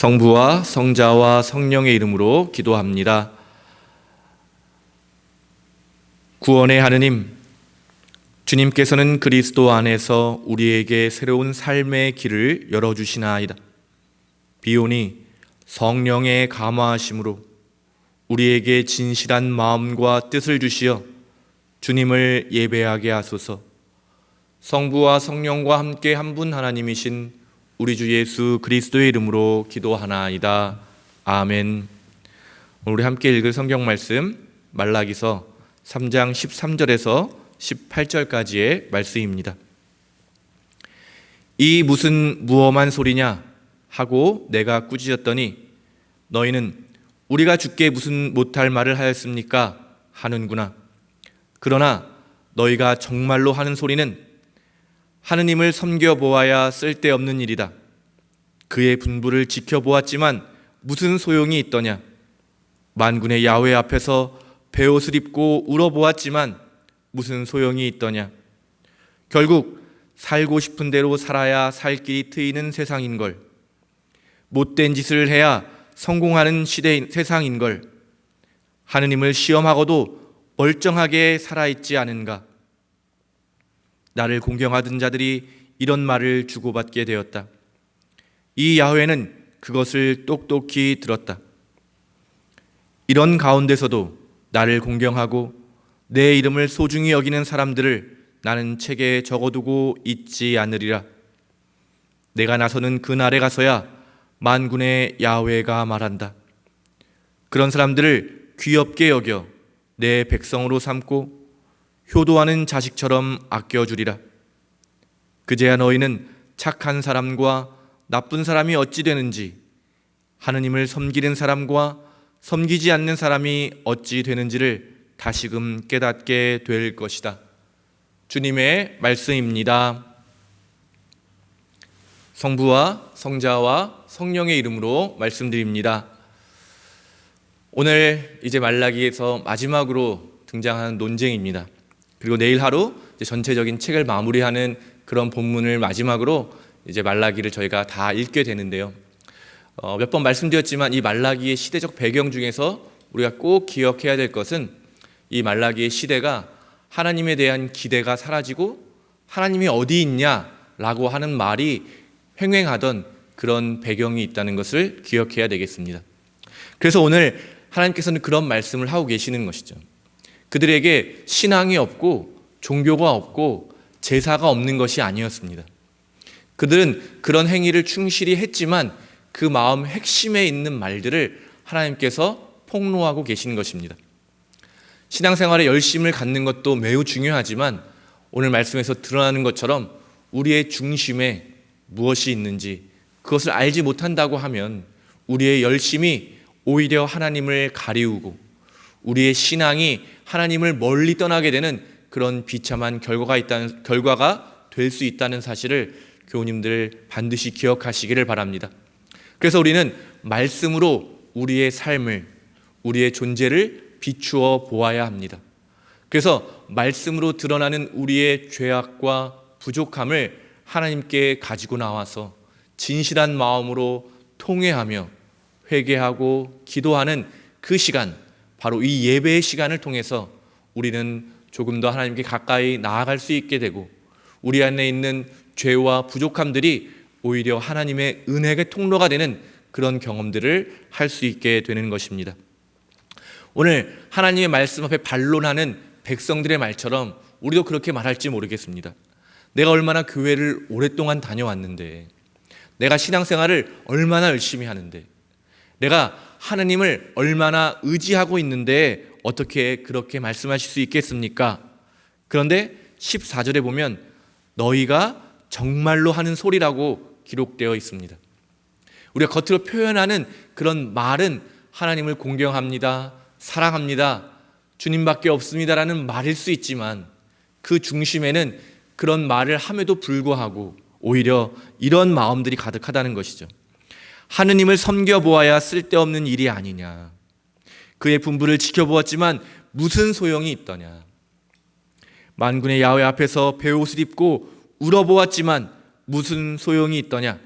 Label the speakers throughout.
Speaker 1: 성부와 성자와 성령의 이름으로 기도합니다. 구원의 하느님, 주님께서는 그리스도 안에서 우리에게 새로운 삶의 길을 열어주시나이다. 비오니 성령의 감화하심으로 우리에게 진실한 마음과 뜻을 주시어 주님을 예배하게 하소서. 성부와 성령과 함께 한 분 하나님이신 우리 주 예수 그리스도의 이름으로 기도하나이다. 아멘. 오늘 우리 함께 읽을 성경 말씀 말라기서 3장 13절에서 18절까지의 말씀입니다. 이 무슨 무엄한 소리냐 하고 내가 꾸짖었더니 너희는 우리가 주께 무슨 못할 말을 하였습니까 하는구나. 그러나 너희가 정말로 하는 소리는 하느님을 섬겨보아야 쓸데없는 일이다. 그의 분부를 지켜보았지만 무슨 소용이 있더냐. 만군의 야훼 앞에서 베옷을 입고 울어보았지만 무슨 소용이 있더냐. 결국 살고 싶은 대로 살아야 살 길이 트이는 세상인걸. 못된 짓을 해야 성공하는 세상인걸. 하느님을 시험하고도 멀쩡하게 살아있지 않은가. 나를 공경하던 자들이 이런 말을 주고받게 되었다. 이 야훼는 그것을 똑똑히 들었다. 이런 가운데서도 나를 공경하고 내 이름을 소중히 여기는 사람들을 나는 책에 적어두고 있지 않으리라. 내가 나서는 그날에 가서야 만군의 야훼가 말한다. 그런 사람들을 귀엽게 여겨 내 백성으로 삼고 효도하는 자식처럼 아껴주리라. 그제야 너희는 착한 사람과 나쁜 사람이 어찌 되는지, 하느님을 섬기는 사람과 섬기지 않는 사람이 어찌 되는지를 다시금 깨닫게 될 것이다. 주님의 말씀입니다. 성부와 성자와 성령의 이름으로 말씀드립니다. 오늘 이제 말라기에서 마지막으로 등장하는 논쟁입니다. 그리고 내일 하루 전체적인 책을 마무리하는 그런 본문을 마지막으로 이제 말라기를 저희가 다 읽게 되는데요. 몇 번 말씀드렸지만 이 말라기의 시대적 배경 중에서 우리가 꼭 기억해야 될 것은 이 말라기의 시대가 하나님에 대한 기대가 사라지고 하나님이 어디 있냐라고 하는 말이 횡행하던 그런 배경이 있다는 것을 기억해야 되겠습니다. 그래서 오늘 하나님께서는 그런 말씀을 하고 계시는 것이죠. 그들에게 신앙이 없고 종교가 없고 제사가 없는 것이 아니었습니다. 그들은 그런 행위를 충실히 했지만 그 마음 핵심에 있는 말들을 하나님께서 폭로하고 계시는 것입니다. 신앙생활에 열심을 갖는 것도 매우 중요하지만 오늘 말씀에서 드러나는 것처럼 우리의 중심에 무엇이 있는지 그것을 알지 못한다고 하면 우리의 열심이 오히려 하나님을 가리우고 우리의 신앙이 하나님을 멀리 떠나게 되는 그런 비참한 결과가 될 수 있다는 사실을 교우님들 반드시 기억하시기를 바랍니다. 그래서 우리는 말씀으로 우리의 삶을, 우리의 존재를 비추어 보아야 합니다. 그래서 말씀으로 드러나는 우리의 죄악과 부족함을 하나님께 가지고 나와서 진실한 마음으로 통회하며 회개하고 기도하는 그 시간, 바로 이 예배의 시간을 통해서 우리는 조금 더 하나님께 가까이 나아갈 수 있게 되고 우리 안에 있는 죄와 부족함들이 오히려 하나님의 은혜의 통로가 되는 그런 경험들을 할 수 있게 되는 것입니다. 오늘 하나님의 말씀 앞에 반론하는 백성들의 말처럼 우리도 그렇게 말할지 모르겠습니다. 내가 얼마나 교회를 오랫동안 다녀왔는데, 내가 신앙생활을 얼마나 열심히 하는데, 내가 하나님을 얼마나 의지하고 있는데 어떻게 그렇게 말씀하실 수 있겠습니까? 그런데 14절에 보면 너희가 정말로 하는 소리라고 기록되어 있습니다. 우리가 겉으로 표현하는 그런 말은 하나님을 공경합니다, 사랑합니다, 주님밖에 없습니다라는 말일 수 있지만 그 중심에는 그런 말을 함에도 불구하고 오히려 이런 마음들이 가득하다는 것이죠. 하느님을 섬겨보아야 쓸데없는 일이 아니냐. 그의 분부를 지켜보았지만 무슨 소용이 있더냐. 만군의 야훼 앞에서 베옷을 입고 울어보았지만 무슨 소용이 있더냐.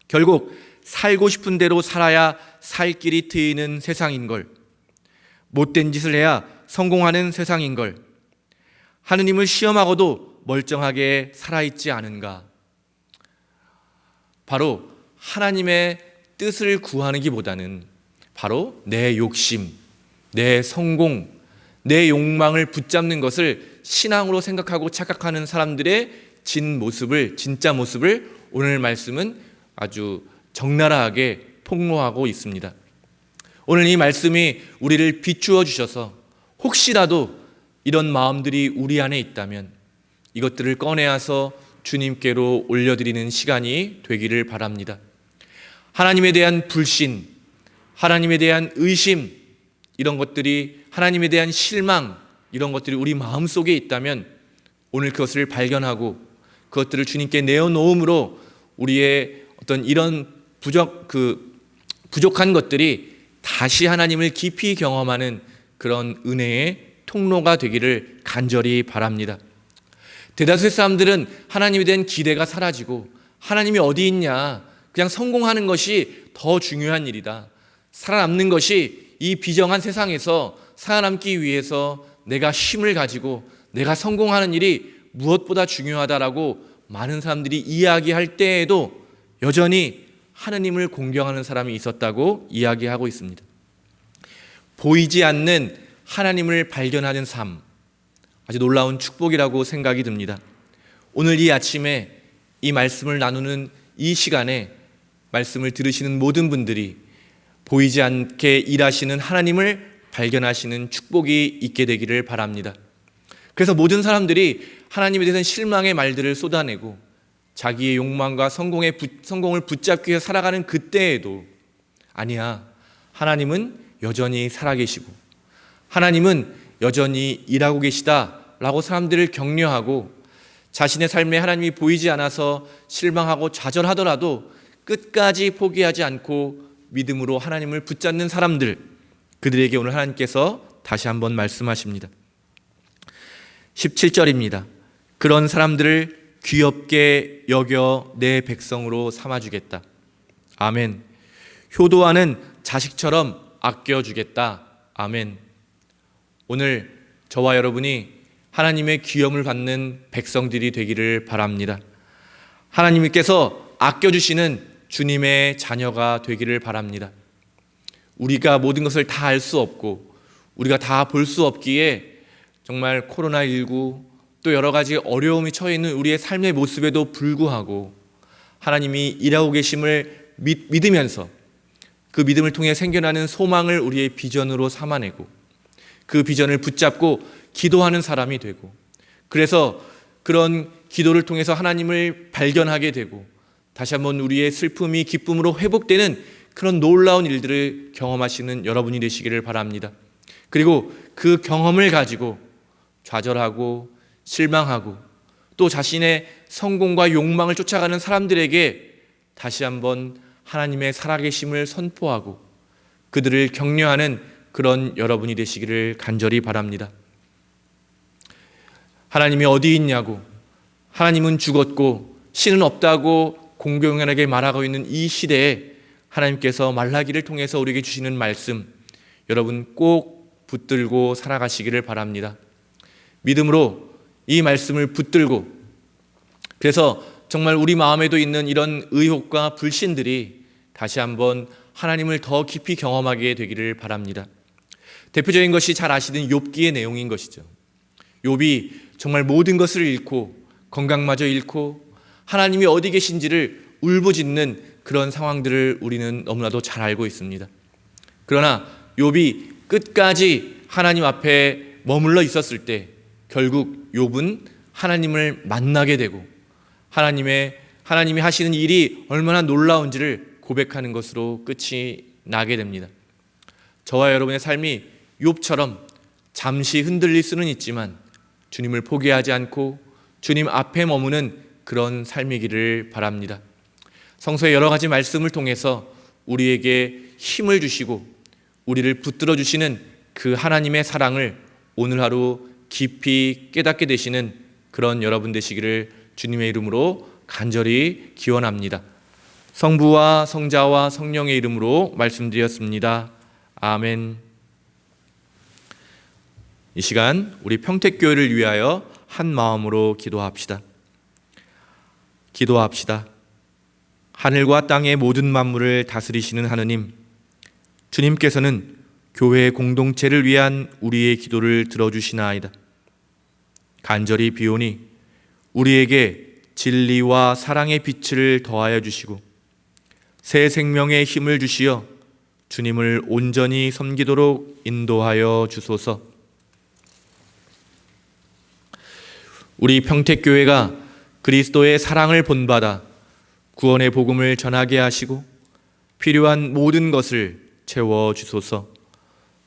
Speaker 1: 결국 살고 싶은 대로 살아야 살 길이 트이는 세상인걸. 못된 짓을 해야 성공하는 세상인걸. 하느님을 시험하고도 멀쩡하게 살아있지 않은가. 바로 하나님의 뜻을 구하는 것보다는 바로 내 욕심, 내 성공, 내 욕망을 붙잡는 것을 신앙으로 생각하고 착각하는 사람들의 진짜 모습을 오늘 말씀은 아주 적나라하게 폭로하고 있습니다. 오늘 이 말씀이 우리를 비추어 주셔서 혹시라도 이런 마음들이 우리 안에 있다면 이것들을 꺼내어서 주님께로 올려드리는 시간이 되기를 바랍니다. 하나님에 대한 불신, 하나님에 대한 의심, 이런 것들이, 하나님에 대한 실망, 이런 것들이 우리 마음속에 있다면 오늘 그것을 발견하고 그것들을 주님께 내어놓음으로 우리의 어떤 이런 부족한 것들이 다시 하나님을 깊이 경험하는 그런 은혜의 통로가 되기를 간절히 바랍니다. 대다수의 사람들은 하나님에 대한 기대가 사라지고 하나님이 어디 있냐, 그냥 성공하는 것이 더 중요한 일이다, 살아남는 것이 이 비정한 세상에서 살아남기 위해서 내가 힘을 가지고 내가 성공하는 일이 무엇보다 중요하다라고 많은 사람들이 이야기할 때에도 여전히 하느님을 공경하는 사람이 있었다고 이야기하고 있습니다. 보이지 않는 하나님을 발견하는 삶, 아주 놀라운 축복이라고 생각이 듭니다. 오늘 이 아침에 이 말씀을 나누는 이 시간에 말씀을 들으시는 모든 분들이 보이지 않게 일하시는 하나님을 발견하시는 축복이 있게 되기를 바랍니다. 그래서 모든 사람들이 하나님에 대해서 실망의 말들을 쏟아내고 자기의 욕망과 성공을 붙잡기 위해 살아가는 그때에도 아니야, 하나님은 여전히 살아계시고 하나님은 여전히 일하고 계시다라고 사람들을 격려하고 자신의 삶에 하나님이 보이지 않아서 실망하고 좌절하더라도 끝까지 포기하지 않고 믿음으로 하나님을 붙잡는 사람들, 그들에게 오늘 하나님께서 다시 한번 말씀하십니다. 17절입니다. 그런 사람들을 귀엽게 여겨 내 백성으로 삼아주겠다. 아멘. 효도하는 자식처럼 아껴주겠다. 아멘. 오늘 저와 여러분이 하나님의 귀염을 받는 백성들이 되기를 바랍니다. 하나님께서 아껴주시는 주님의 자녀가 되기를 바랍니다. 우리가 모든 것을 다 알 수 없고 우리가 다 볼 수 없기에 정말 코로나19 또 여러 가지 어려움이 처해 있는 우리의 삶의 모습에도 불구하고 하나님이 일하고 계심을 믿으면서 그 믿음을 통해 생겨나는 소망을 우리의 비전으로 삼아내고 그 비전을 붙잡고 기도하는 사람이 되고, 그래서 그런 기도를 통해서 하나님을 발견하게 되고 다시 한번 우리의 슬픔이 기쁨으로 회복되는 그런 놀라운 일들을 경험하시는 여러분이 되시기를 바랍니다. 그리고 그 경험을 가지고 좌절하고 실망하고 또 자신의 성공과 욕망을 쫓아가는 사람들에게 다시 한번 하나님의 살아계심을 선포하고 그들을 격려하는 그런 여러분이 되시기를 간절히 바랍니다. 하나님이 어디 있냐고, 하나님은 죽었고 신은 없다고 공공연하게 말하고 있는 이 시대에 하나님께서 말라기를 통해서 우리에게 주시는 말씀, 여러분 꼭 붙들고 살아가시기를 바랍니다. 믿음으로 이 말씀을 붙들고, 그래서 정말 우리 마음에도 있는 이런 의혹과 불신들이 다시 한번 하나님을 더 깊이 경험하게 되기를 바랍니다. 대표적인 것이 잘 아시는 욥기의 내용인 것이죠. 욥이 정말 모든 것을 잃고 건강마저 잃고 하나님이 어디 계신지를 울부짖는 그런 상황들을 우리는 너무나도 잘 알고 있습니다. 그러나 욥이 끝까지 하나님 앞에 머물러 있었을 때 결국 욥은 하나님을 만나게 되고 하나님이 하시는 일이 얼마나 놀라운지를 고백하는 것으로 끝이 나게 됩니다. 저와 여러분의 삶이 욥처럼 잠시 흔들릴 수는 있지만 주님을 포기하지 않고 주님 앞에 머무는 그런 삶이기를 바랍니다. 성서의 여러 가지 말씀을 통해서 우리에게 힘을 주시고 우리를 붙들어 주시는 그 하나님의 사랑을 오늘 하루 깊이 깨닫게 되시는 그런 여러분 되시기를 주님의 이름으로 간절히 기원합니다. 성부와 성자와 성령의 이름으로 말씀드렸습니다. 아멘. 이 시간 우리 평택교회를 위하여 한 마음으로 기도합시다. 기도합시다. 하늘과 땅의 모든 만물을 다스리시는 하느님, 주님께서는 교회 공동체를 위한 우리의 기도를 들어주시나이다. 간절히 비오니 우리에게 진리와 사랑의 빛을 더하여 주시고 새 생명의 힘을 주시어 주님을 온전히 섬기도록 인도하여 주소서. 우리 평택교회가 그리스도의 사랑을 본받아 구원의 복음을 전하게 하시고 필요한 모든 것을 채워 주소서.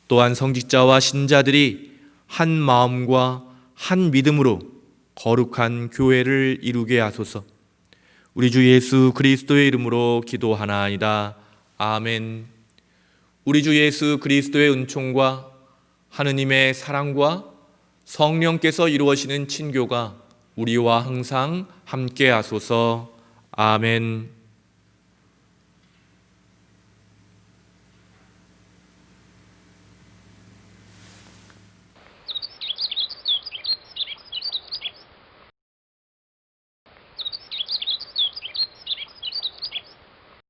Speaker 1: 또한 성직자와 신자들이 한 마음과 한 믿음으로 거룩한 교회를 이루게 하소서. 우리 주 예수 그리스도의 이름으로 기도하나이다. 아멘. 우리 주 예수 그리스도의 은총과 하느님의 사랑과 성령께서 이루어지는 친교가 우리와 항상 함께 하소서. 아멘.